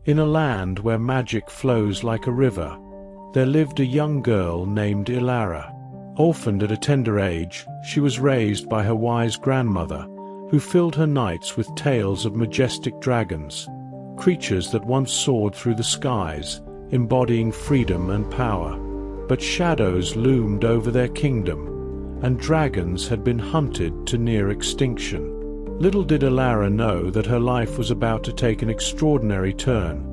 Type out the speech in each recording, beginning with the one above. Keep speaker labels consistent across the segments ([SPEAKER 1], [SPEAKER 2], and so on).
[SPEAKER 1] In a land where magic flows like a river, there lived a young girl named Ilara. Orphaned at a tender age, she was raised by her wise grandmother, who filled her nights with tales of majestic dragons, creatures that once soared through the skies, embodying freedom and power. But shadows loomed over their kingdom, and dragons had been hunted to near extinction. Little did Ilara know that her life was about to take an extraordinary turn,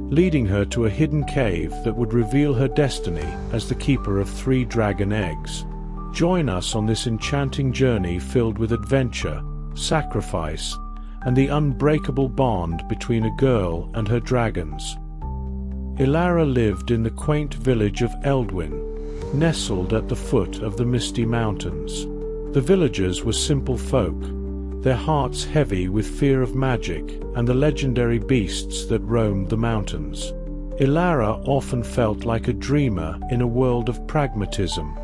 [SPEAKER 1] leading her to a hidden cave that would reveal her destiny as the keeper of 3 dragon eggs. Join us on this enchanting journey filled with adventure, sacrifice, and the unbreakable bond between a girl and her dragons. Ilara lived in the quaint village of Eldwin, nestled at the foot of the misty mountains. The villagers were simple folk, their hearts heavy with fear of magic and the legendary beasts that roamed the mountains. Ilara often felt like a dreamer in a world of pragmatism,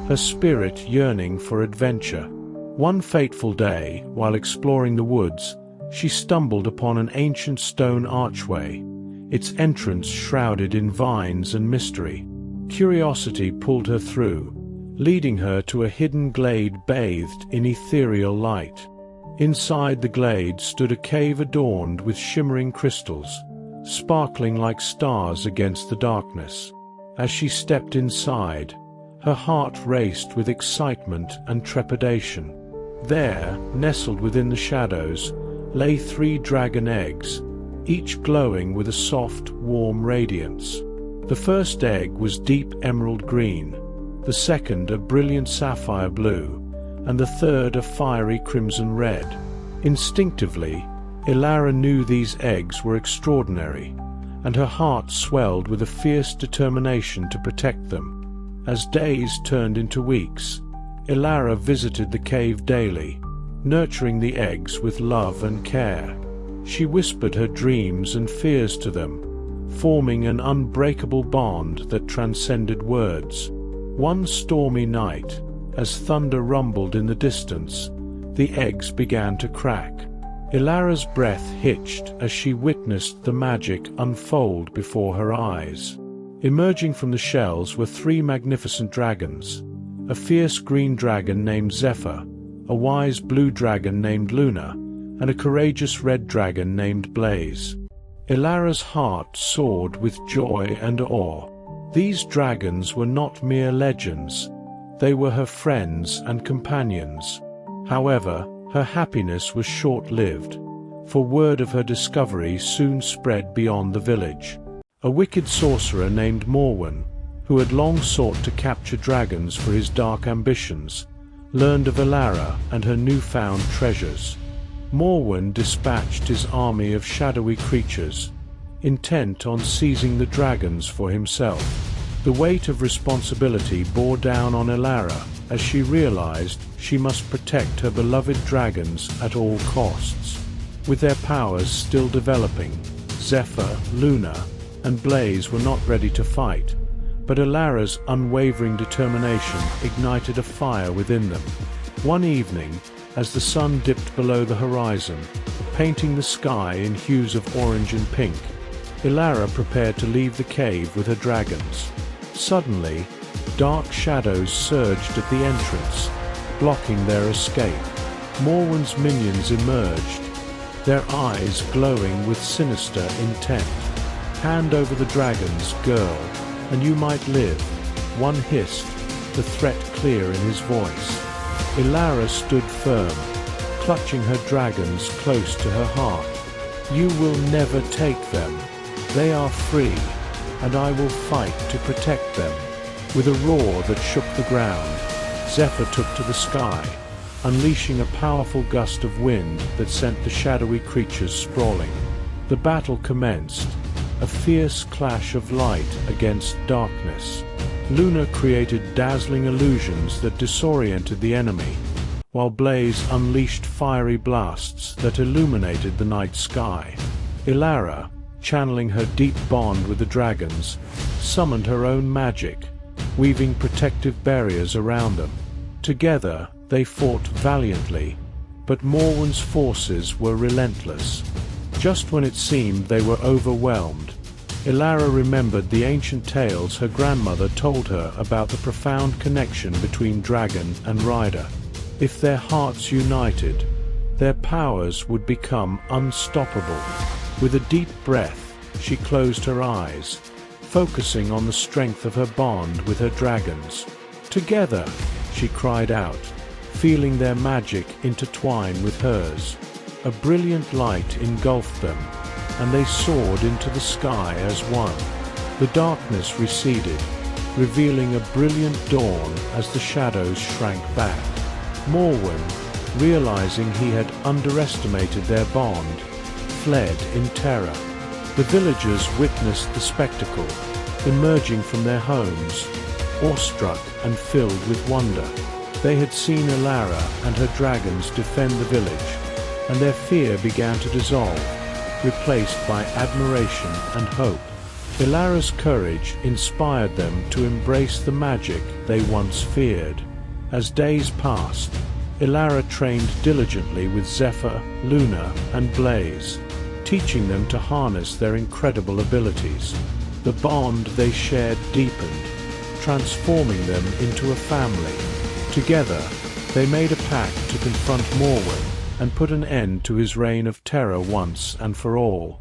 [SPEAKER 1] her spirit yearning for adventure. One fateful day, while exploring the woods, she stumbled upon an ancient stone archway, its entrance shrouded in vines and mystery. Curiosity pulled her through, leading her to a hidden glade bathed in ethereal light. Inside the glade stood a cave adorned with shimmering crystals, sparkling like stars against the darkness. As she stepped inside, her heart raced with excitement and trepidation. There, nestled within the shadows, lay 3 dragon eggs, each glowing with a soft, warm radiance. The first egg was deep emerald green, the second a brilliant sapphire blue, and the third a fiery crimson red. Instinctively, Ilara knew these eggs were extraordinary, and her heart swelled with a fierce determination to protect them. As days turned into weeks, Ilara visited the cave daily, nurturing the eggs with love and care. She whispered her dreams and fears to them, forming an unbreakable bond that transcended words. One stormy night, as thunder rumbled in the distance, the eggs began to crack. Ilara's breath hitched as she witnessed the magic unfold before her eyes. Emerging from the shells were 3 magnificent dragons, a fierce green dragon named Zephyr, a wise blue dragon named Luna, and a courageous red dragon named Blaze. Ilara's heart soared with joy and awe. These dragons were not mere legends. They were her friends and companions. However, her happiness was short-lived, for word of her discovery soon spread beyond the village. A wicked sorcerer named Morwen, who had long sought to capture dragons for his dark ambitions, learned of Ilara and her newfound treasures. Morwen dispatched his army of shadowy creatures, intent on seizing the dragons for himself. The weight of responsibility bore down on Ilara as she realized she must protect her beloved dragons at all costs. With their powers still developing, Zephyr, Luna, and Blaze were not ready to fight, but Ilara's unwavering determination ignited a fire within them. One evening, as the sun dipped below the horizon, painting the sky in hues of orange and pink, Ilara prepared to leave the cave with her dragons. Suddenly, dark shadows surged at the entrance, blocking their escape. Morwen's minions emerged, their eyes glowing with sinister intent. "Hand over the dragons, girl, and you might live," one hissed, the threat clear in his voice. Ilara stood firm, clutching her dragons close to her heart. "You will never take them. They are free, and I will fight to protect them." With a roar that shook the ground, Zephyr took to the sky, unleashing a powerful gust of wind that sent the shadowy creatures sprawling. The battle commenced, a fierce clash of light against darkness. Luna created dazzling illusions that disoriented the enemy, while Blaze unleashed fiery blasts that illuminated the night sky. Ilara, channeling her deep bond with the dragons, summoned her own magic, weaving protective barriers around them. Together, they fought valiantly, but Morwen's forces were relentless. Just when it seemed they were overwhelmed, Ilara remembered the ancient tales her grandmother told her about the profound connection between dragon and rider. If their hearts united, their powers would become unstoppable. With a deep breath, she closed her eyes, focusing on the strength of her bond with her dragons. Together, she cried out, feeling their magic intertwine with hers. A brilliant light engulfed them, and they soared into the sky as one. The darkness receded, revealing a brilliant dawn as the shadows shrank back. Morwen, realizing he had underestimated their bond, fled in terror. The villagers witnessed the spectacle, emerging from their homes, awestruck and filled with wonder. They had seen Ilara and her dragons defend the village, and their fear began to dissolve, replaced by admiration and hope. Ilara's courage inspired them to embrace the magic they once feared. As days passed, Ilara trained diligently with Zephyr, Luna, and Blaze, teaching them to harness their incredible abilities. The bond they shared deepened, transforming them into a family. Together, they made a pact to confront Morwen and put an end to his reign of terror once and for all.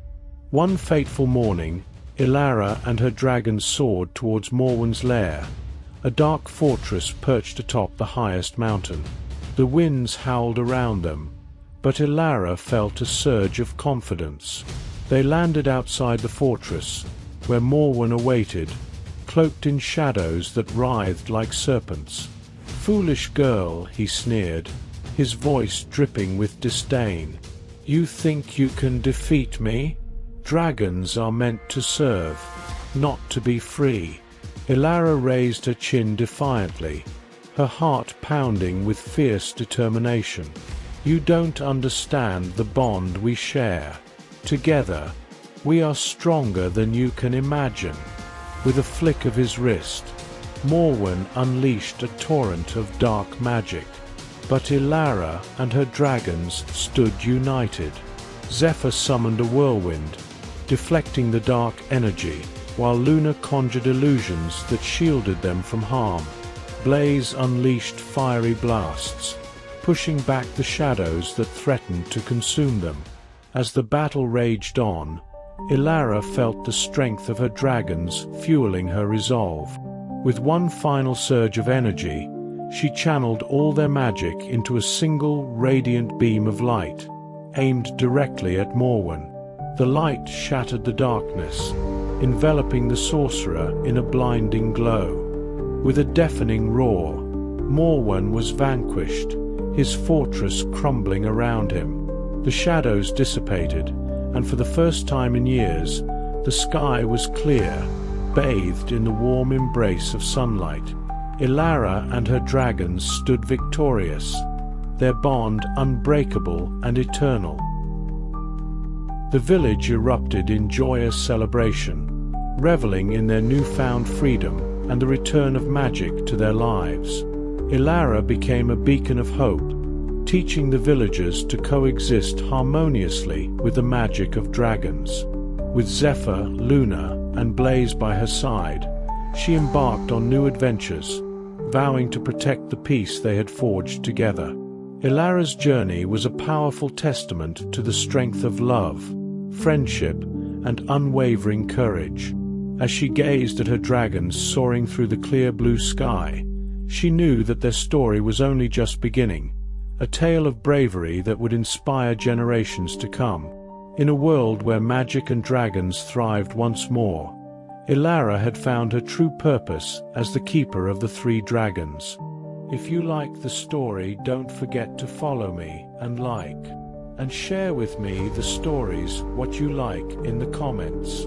[SPEAKER 1] One fateful morning, Ilara and her dragons soared towards Morwen's lair, a dark fortress perched atop the highest mountain. The winds howled around them, but Ilara felt a surge of confidence. They landed outside the fortress, where Morwen awaited, cloaked in shadows that writhed like serpents. "Foolish girl," he sneered, his voice dripping with disdain. "You think you can defeat me? Dragons are meant to serve, not to be free." Ilara raised her chin defiantly, her heart pounding with fierce determination. "You don't understand the bond we share. Together, we are stronger than you can imagine." With a flick of his wrist, Morwen unleashed a torrent of dark magic. But Ilara and her dragons stood united. Zephyr summoned a whirlwind, deflecting the dark energy, while Luna conjured illusions that shielded them from harm. Blaze unleashed fiery blasts, pushing back the shadows that threatened to consume them. As the battle raged on, Ilara felt the strength of her dragons fueling her resolve. With one final surge of energy, she channeled all their magic into a single radiant beam of light, aimed directly at Morwen. The light shattered the darkness, enveloping the sorcerer in a blinding glow. With a deafening roar, Morwen was vanquished, his fortress crumbling around him. The shadows dissipated, and for the first time in years, the sky was clear, bathed in the warm embrace of sunlight. Ilara and her dragons stood victorious, their bond unbreakable and eternal. The village erupted in joyous celebration, reveling in their newfound freedom and the return of magic to their lives. Ilara became a beacon of hope, teaching the villagers to coexist harmoniously with the magic of dragons. With Zephyr, Luna, and Blaze by her side, she embarked on new adventures, vowing to protect the peace they had forged together. Ilara's journey was a powerful testament to the strength of love, friendship, and unwavering courage. As she gazed at her dragons soaring through the clear blue sky, she knew that their story was only just beginning, a tale of bravery that would inspire generations to come. In a world where magic and dragons thrived once more, Ilara had found her true purpose as the keeper of the three dragons. If you like the story, don't forget to follow me and like, and share with me the stories what you like in the comments.